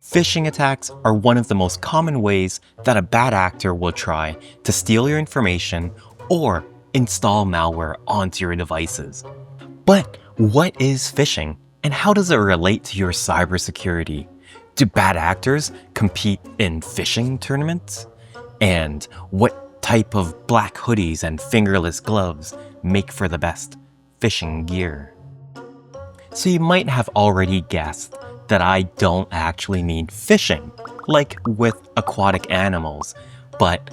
Phishing attacks are one of the most common ways that a bad actor will try to steal your information or install malware onto your devices. But what is phishing, and how does it relate to your cybersecurity? Do bad actors compete in phishing tournaments? And what type of black hoodies and fingerless gloves make for the best phishing gear? So you might have already guessed that I don't actually mean fishing, like with aquatic animals, but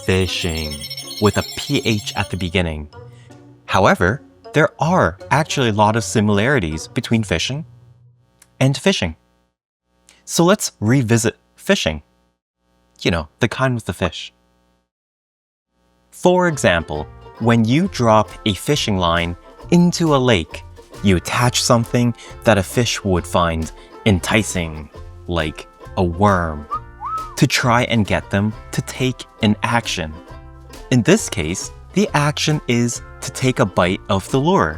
phishing, with a PH at the beginning. However, there are actually a lot of similarities between phishing and phishing. So let's revisit phishing. You know, the kind with the fish. For example, when you drop a fishing line into a lake, you attach something that a fish would find enticing, like a worm, to try and get them to take an action. In this case, the action is to take a bite of the lure.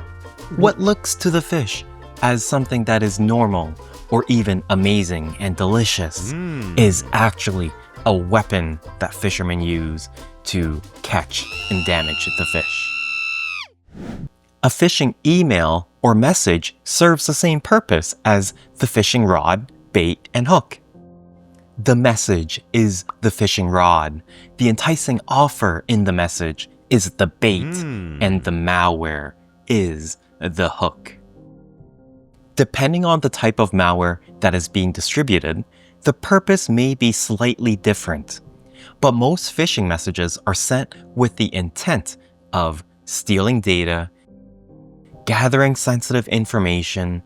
What looks to the fish as something that is normal or even amazing and delicious is actually a weapon that fishermen use to catch and damage the fish. A phishing email or message serves the same purpose as the fishing rod, bait, and hook. The message is the fishing rod. The enticing offer in the message is the bait, and the malware is the hook. Depending on the type of malware that is being distributed, the purpose may be slightly different. But most phishing messages are sent with the intent of stealing data, gathering sensitive information,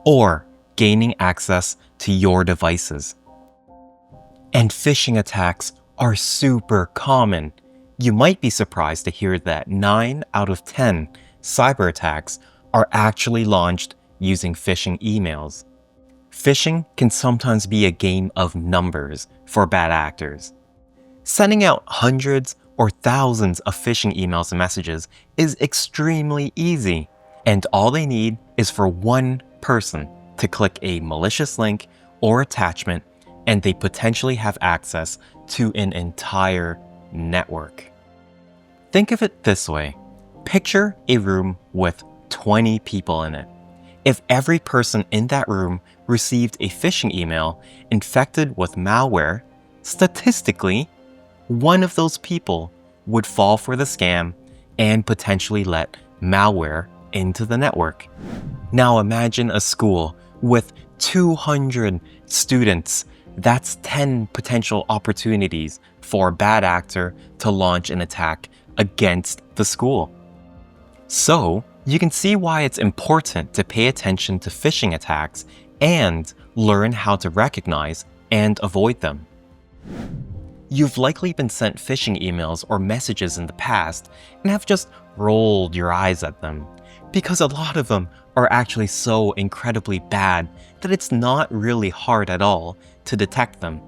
or gaining access to your devices. And phishing attacks are super common. You might be surprised to hear that 9 out of 10 cyber attacks are actually launched using phishing emails. Phishing can sometimes be a game of numbers for bad actors. Sending out hundreds or thousands of phishing emails and messages is extremely easy, and all they need is for one person to click a malicious link or attachment, and they potentially have access to an entire network. Think of it this way. Picture a room with 20 people in it. If every person in that room received a phishing email infected with malware, statistically, one of those people would fall for the scam and potentially let malware into the network. Now imagine a school with 200 students. That's 10 potential opportunities for a bad actor to launch an attack against the school. So, you can see why it's important to pay attention to phishing attacks and learn how to recognize and avoid them. You've likely been sent phishing emails or messages in the past and have just rolled your eyes at them, because a lot of them are actually so incredibly bad that it's not really hard at all to detect them.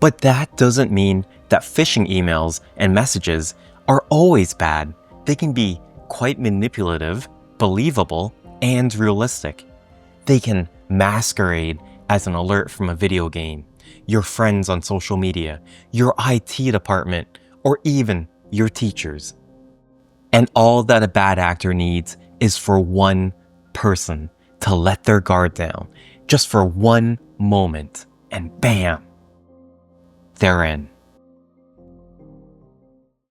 But that doesn't mean that phishing emails and messages are always bad. They can be quite manipulative, believable, and realistic. They can masquerade as an alert from a video game, your friends on social media, your IT department, or even your teachers. And all that a bad actor needs is for one person to let their guard down, just for one moment, and bam, they're in.